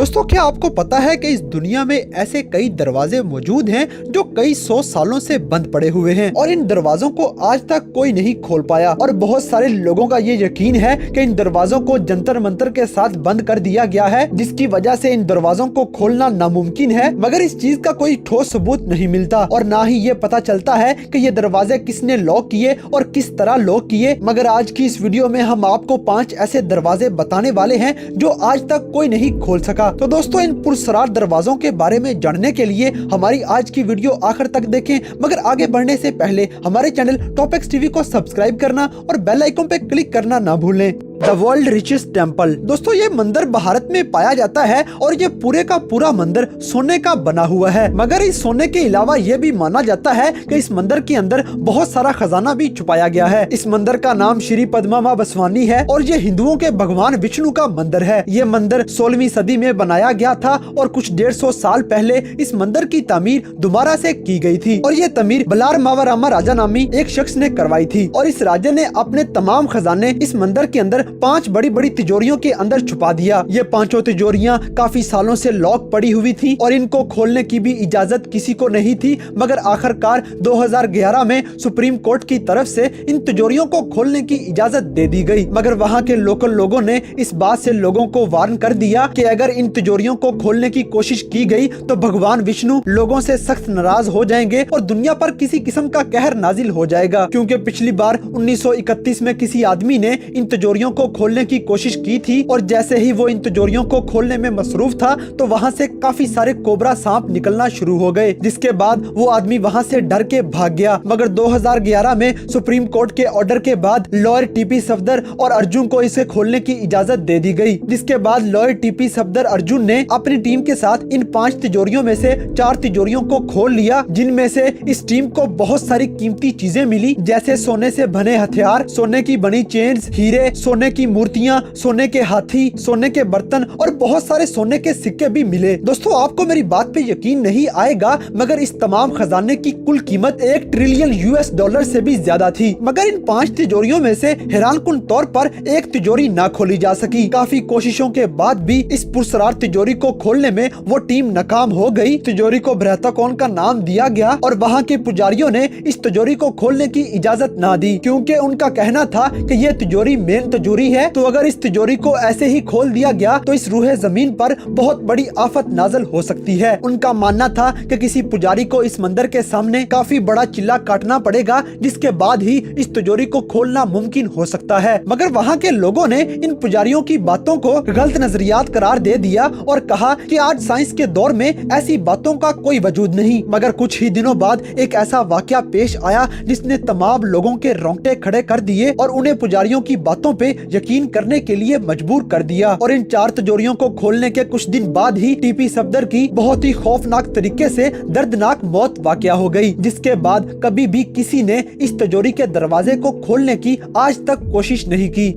दोस्तों, क्या आपको पता है कि इस दुनिया में ऐसे कई दरवाजे मौजूद हैं जो कई सौ सालों से बंद पड़े हुए हैं और इन दरवाजों को आज तक कोई नहीं खोल पाया। और बहुत सारे लोगों का ये यकीन है कि इन दरवाजों को जंतर मंतर के साथ बंद कर दिया गया है, जिसकी वजह से इन दरवाजों को खोलना नामुमकिन है। मगर इस चीज का कोई ठोस सबूत नहीं मिलता और ना ही ये पता चलता है कि ये दरवाजे किसने लॉक किए और किस तरह लॉक किए। मगर आज की इस वीडियो में हम आपको 5 ऐसे दरवाजे बताने वाले हैं जो आज तक कोई नहीं खोल सका। तो दोस्तों, इन पुरस्कार दरवाजों के बारे में जानने के लिए हमारी आज की वीडियो आखिर तक देखें। मगर आगे बढ़ने से पहले हमारे चैनल टॉपिक्स टीवी को सब्सक्राइब करना और बेल आइकन पे क्लिक करना ना भूलें। The world richest temple. दोस्तों, ये मंदिर भारत में पाया जाता है और ये पूरे का पूरा मंदिर सोने का बना हुआ है। मगर इस सोने के अलावा ये भी माना जाता है कि इस मंदिर के अंदर बहुत सारा खजाना भी छुपाया गया है। इस मंदिर का नाम श्री पद्मा माँ बसवानी है और ये हिंदुओं के भगवान विष्णु का मंदिर है। ये मंदिर 16वीं सदी में बनाया गया था और कुछ 150 साल पहले इस मंदिर की तामीर दोबारा से की गई थी और ये तामीर बलार मावारामा राजा नामी एक शख्स ने करवाई थी। और इस राजा ने अपने तमाम खजाने इस मंदिर के अंदर 5 बड़ी बड़ी तिजोरियों के अंदर छुपा दिया। ये 5 तिजोरियां काफी सालों से लॉक पड़ी हुई थी और इनको खोलने की भी इजाजत किसी को नहीं थी। मगर आखिरकार 2011 में सुप्रीम कोर्ट की तरफ से इन तिजोरियों को खोलने की इजाजत दे दी गई। मगर वहां के लोकल लोगों ने इस बात से लोगों को वार्न कर दिया कि अगर इन तिजोरियों को खोलने की कोशिश की गई तो भगवान विष्णु लोगों से सख्त नाराज हो जाएंगे और दुनिया पर किसी किस्म का कहर नाजिल हो जाएगा। क्योंकि पिछली बार 1931 में किसी आदमी ने इन तिजोरियों को खोलने की कोशिश की थी और जैसे ही वो इन तिजोरियों को खोलने में मसरूफ था तो वहां से काफी सारे कोबरा सांप निकलना शुरू हो गए, जिसके बाद वो आदमी वहां से डर के भाग गया। मगर 2011 में सुप्रीम कोर्ट के ऑर्डर के बाद लॉयर टीपी सफदर और अर्जुन को इसे खोलने की इजाजत दे दी गई, जिसके बाद लॉयर टीपी सफदर अर्जुन ने अपनी टीम के साथ इन 5 तिजोरियों में से 4 तिजोरियों को खोल लिया, जिनमें से इस टीम को बहुत सारी कीमती चीजें मिली, जैसे सोने से बने हथियार, सोने की बनी चेन्स, हीरे, सोने की मूर्तियां, सोने के हाथी, सोने के बर्तन और बहुत सारे सोने के सिक्के भी मिले। दोस्तों, आपको मेरी बात पे यकीन नहीं आएगा, मगर इस तमाम खजाने की कुल कीमत $1 ट्रिलियन से भी ज्यादा थी। मगर इन 5 तिजोरियों में से हैरानकुन तौर पर एक तिजोरी ना खोली जा सकी। काफी कोशिशों के बाद भी इस पुरस्कार तिजोरी को खोलने में वो टीम नाकाम हो गई। तिजोरी को बृहताकोन का नाम दिया गया और वहाँ के पुजारियों ने इस तिजोरी को खोलने की इजाजत ना दी, क्योंकि उनका कहना था कि ये तिजोरी मेन तिजोरी है, तो अगर इस तिजोरी को ऐसे ही खोल दिया गया तो इस रूहे जमीन पर बहुत बड़ी आफत नाज़िल हो सकती है। उनका मानना था कि किसी पुजारी को इस मंदिर के सामने काफी बड़ा चिल्ला काटना पड़ेगा, जिसके बाद ही इस तिजोरी को खोलना मुमकिन हो सकता है। मगर वहाँ के लोगों ने इन पुजारियों की बातों को गलत नजरियात करार दे दिया और कहा कि आज साइंस के दौर में ऐसी बातों का कोई वजूद नहीं। मगर कुछ ही दिनों बाद एक ऐसा वाकया पेश आया जिसने तमाम लोगों के रोंगटे खड़े कर दिए और उन्हें पुजारियों की बातों पे यकीन करने के लिए मजबूर कर दिया। और इन 4 तिजोरियों को खोलने के कुछ दिन बाद ही टीपी सफदर की बहुत ही खौफनाक तरीके से दर्दनाक मौत वाकया हो गई, जिसके बाद कभी भी किसी ने इस तिजोरी के दरवाजे को खोलने की आज तक कोशिश नहीं की।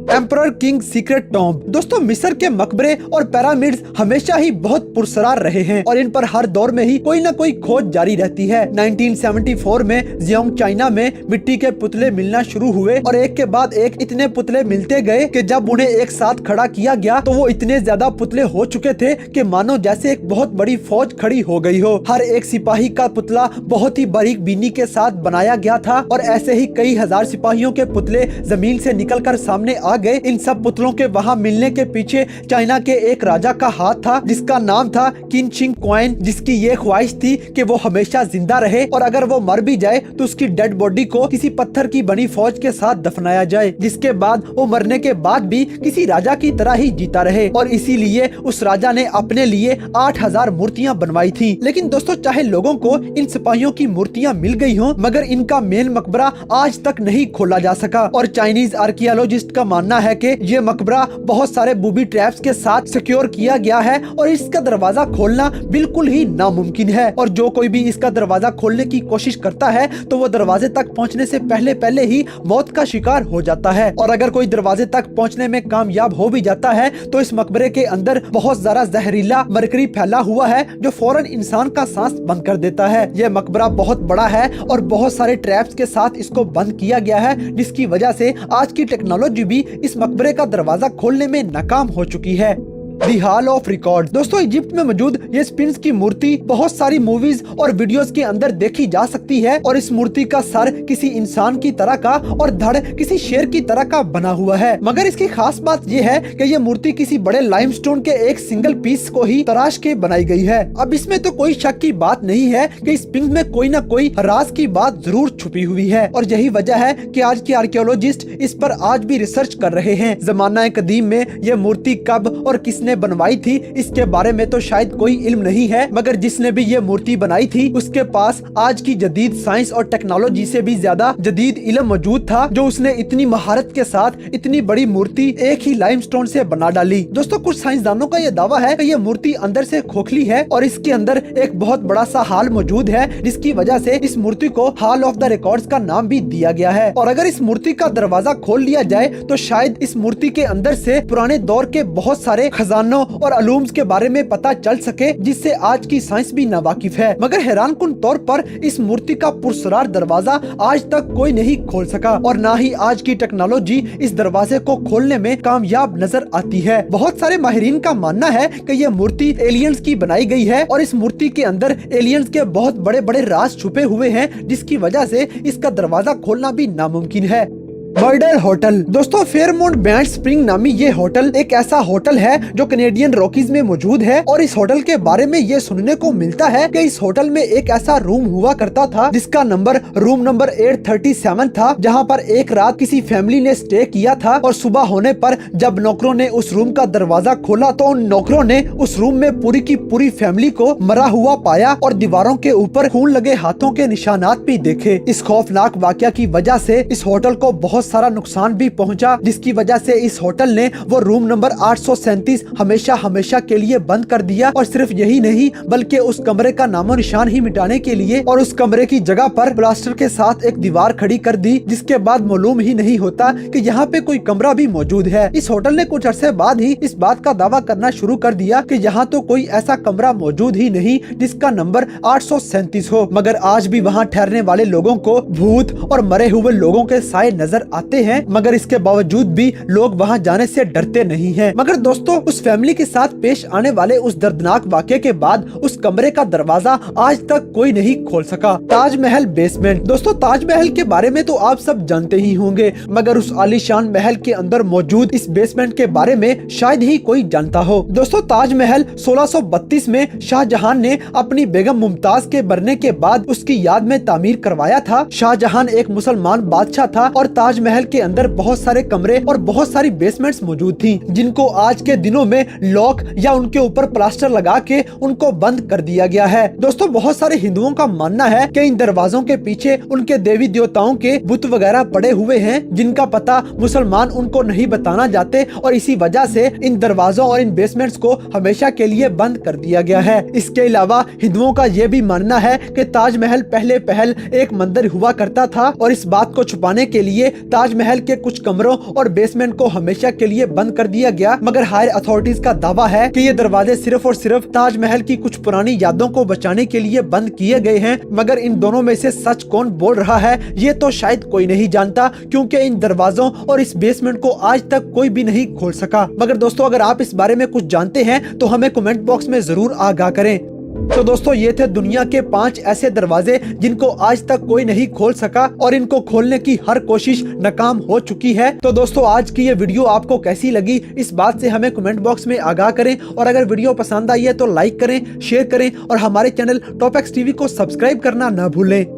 Emperor king secret tomb. दोस्तों, मिस्र के मकबरे और पिरामिड्स हमेशा ही बहुत पुरस्कार रहे हैं और इन पर हर दौर में ही कोई न कोई खोज जारी रहती है। 1974 में जियोंग चाइना में मिट्टी के पुतले मिलना शुरू हुए और एक के बाद एक इतने पुतले मिलते गए कि जब उन्हें एक साथ खड़ा किया गया तो वो इतने ज्यादा पुतले हो चुके थे कि मानो जैसे एक बहुत बड़ी फौज खड़ी हो गई हो। हर एक सिपाही का पुतला बहुत ही बारीक बीनी के साथ बनाया गया था और ऐसे ही कई हजार सिपाहियों के पुतले जमीन से निकलकर सामने आ गए। इन सब पुतलों के वहां मिलने के पीछे चाइना के एक राजा का हाथ था, जिसका नाम था किन शिंग क्वाइन, जिसकी ये ख्वाहिश थी कि वो हमेशा जिंदा रहे और अगर वो मर भी जाए तो उसकी डेड बॉडी को किसी पत्थर की बनी फौज के साथ दफनाया जाए, जिसके बाद वो मरने के बाद भी किसी राजा की तरह ही जीता रहे। और इसीलिए उस राजा ने अपने लिए 8000 मूर्तियां बनवाई थी। लेकिन दोस्तों, चाहे लोगों को इन सिपाहियों की मूर्तियां मिल गई हों, मगर इनका मेन मकबरा आज तक नहीं खोला जा सका। और चाइनीज आर्कियोलॉजिस्ट का मानना है कि ये मकबरा बहुत सारे बूबी ट्रैप्स के साथ सिक्योर किया गया है और इसका दरवाजा खोलना बिल्कुल ही नामुमकिन है। और जो कोई भी इसका दरवाजा खोलने की कोशिश करता है तो वो दरवाजे तक पहुंचने से पहले ही मौत का शिकार हो जाता है। और अगर कोई दरवाजे तक पहुंचने में कामयाब हो भी जाता है तो इस मकबरे के अंदर बहुत ज्यादा जहरीला मरकरी फैला हुआ है जो फौरन इंसान का सांस बंद कर देता है। यह मकबरा बहुत बड़ा है और बहुत सारे ट्रैप्स के साथ इसको बंद किया गया है, जिसकी वजह से आज की टेक्नोलॉजी भी इस मकबरे का दरवाजा खोलने में नाकाम हो चुकी है। दी हॉल ऑफ रिकॉर्ड। दोस्तों इजिप्ट में मौजूद ये स्फिंक्स की मूर्ति बहुत सारी मूवीज और वीडियोस के अंदर देखी जा सकती है और इस मूर्ति का सर किसी इंसान की तरह का और धड़ किसी शेर की तरह का बना हुआ है। मगर इसकी खास बात ये है कि ये मूर्ति किसी बड़े लाइमस्टोन के एक सिंगल पीस को ही तराश के बनाई गई है। अब इसमें तो कोई शक की बात नहीं है कि इस स्फिंक्स में कोई न कोई राज की बात जरूर छुपी हुई है और यही वजह है कि आज के आर्कियोलॉजिस्ट इस पर आज भी रिसर्च कर रहे हैं। जमाना कदीम में यह मूर्ति कब और किसने बनवाई थी इसके बारे में तो शायद कोई इल्म नहीं है, मगर जिसने भी ये मूर्ति बनाई थी उसके पास आज की जदीद साइंस और टेक्नोलॉजी से भी ज्यादा जदीद इल्म मौजूद था, जो उसने इतनी महारत के साथ इतनी बड़ी मूर्ति एक ही लाइमस्टोन से बना डाली। दोस्तों कुछ साइंसदानों का यह दावा है कि यह मूर्ति अंदर से खोखली है और इसके अंदर एक बहुत बड़ा सा हॉल मौजूद है, जिसकी वजह से इस मूर्ति को हॉल ऑफ द रिकॉर्ड्स का नाम भी दिया गया है। और अगर इस मूर्ति का दरवाजा खोल लिया जाए तो शायद इस मूर्ति के अंदर से पुराने दौर के बहुत सारे खजानों और अलूम्स के बारे में पता चल सके, जिससे आज की साइंस भी नावाकिफ है। मगर हैरानकुन तौर पर इस मूर्ति का पुरस्रार दरवाजा आज तक कोई नहीं खोल सका और ना ही आज की टेक्नोलॉजी इस दरवाजे को खोलने में कामयाब नजर आती है। बहुत सारे माहिरीन का मानना है कि यह मूर्ति एलियंस की बनाई गई है और इस मूर्ति के अंदर एलियंस के बहुत बड़े बड़े राज छुपे हुए हैं, जिसकी वजह से इसका दरवाजा खोलना भी नामुमकिन है। Murder hotel. दोस्तों फेयरमाउंट बैंड स्प्रिंग नामी ये होटल एक ऐसा होटल है जो कैनेडियन रॉकीज में मौजूद है और इस होटल के बारे में ये सुनने को मिलता है कि इस होटल में एक ऐसा रूम हुआ करता था जिसका नंबर रूम नंबर 837 था, जहां पर एक रात किसी फैमिली ने स्टे किया था और सुबह होने पर जब नौकरों ने उस रूम का दरवाजा खोला तो उन नौकरों ने उस रूम में पूरी की पूरी फैमिली को मरा हुआ पाया और दीवारों के ऊपर खून लगे हाथों के निशानात भी देखे। इस खौफनाक वाकया की वजह से इस होटल को बहुत सारा नुकसान भी पहुंचा, जिसकी वजह से इस होटल ने वो रूम नंबर 837 हमेशा हमेशा के लिए बंद कर दिया। और सिर्फ यही नहीं बल्कि उस कमरे का नामो निशान ही मिटाने के लिए और उस कमरे की जगह पर प्लास्टर के साथ एक दीवार खड़ी कर दी, जिसके बाद मालूम ही नहीं होता कि यहाँ पे कोई कमरा भी मौजूद है। इस होटल ने कुछ अरसे बाद ही इस बात का दावा करना शुरू कर दिया कि यहाँ तो कोई ऐसा कमरा मौजूद ही नहीं जिसका नंबर 837 हो, मगर आज भी वहाँ ठहरने वाले लोगों को भूत और मरे हुए लोगों के साए नजर आते हैं, मगर इसके बावजूद भी लोग वहां जाने से डरते नहीं हैं। मगर दोस्तों उस फैमिली के साथ पेश आने वाले उस दर्दनाक वाकये के बाद उस कमरे का दरवाजा आज तक कोई नहीं खोल सका। ताजमहल बेसमेंट। दोस्तों ताजमहल के बारे में तो आप सब जानते ही होंगे, मगर उस आलीशान महल के अंदर मौजूद इस बेसमेंट के बारे में शायद ही कोई जानता हो। दोस्तों ताजमहल 1632 में शाहजहां ने अपनी बेगम मुमताज के मरने के बाद उसकी याद में तामीर करवाया था। शाहजहां एक मुसलमान बादशाह था और ताजमहल के अंदर बहुत सारे कमरे और बहुत सारी बेसमेंट्स मौजूद थी, जिनको आज के दिनों में लॉक या उनके ऊपर प्लास्टर लगा के उनको बंद कर दिया गया है। दोस्तों बहुत सारे हिंदुओं का मानना है कि इन दरवाजों के पीछे उनके देवी देवताओं के बुत वगैरह पड़े हुए हैं, जिनका पता मुसलमान उनको नहीं बताना चाहते और इसी वजह से इन दरवाजों और इन बेसमेंट्स को हमेशा के लिए बंद कर दिया गया है। इसके अलावा हिंदुओं का ये भी मानना है कि ताजमहल पहले एक मंदिर हुआ करता था और इस बात को छुपाने के लिए ताजमहल के कुछ कमरों और बेसमेंट को हमेशा के लिए बंद कर दिया गया। मगर हायर अथॉरिटीज का दावा है कि ये दरवाजे सिर्फ और सिर्फ ताजमहल की कुछ पुरानी यादों को बचाने के लिए बंद किए गए हैं। मगर इन दोनों में से सच कौन बोल रहा है ये तो शायद कोई नहीं जानता, क्योंकि इन दरवाजों और इस बेसमेंट को आज तक कोई भी नहीं खोल सका। मगर दोस्तों अगर आप इस बारे में कुछ जानते हैं तो हमें कमेंट बॉक्स में जरूर आगाह करें। तो दोस्तों ये थे दुनिया के 5 ऐसे दरवाजे जिनको आज तक कोई नहीं खोल सका और इनको खोलने की हर कोशिश नाकाम हो चुकी है। तो दोस्तों आज की ये वीडियो आपको कैसी लगी इस बात से हमें कमेंट बॉक्स में आगाह करें और अगर वीडियो पसंद आई है तो लाइक करें, शेयर करें और हमारे चैनल टॉप एक्स टीवी को सब्सक्राइब करना न भूलें।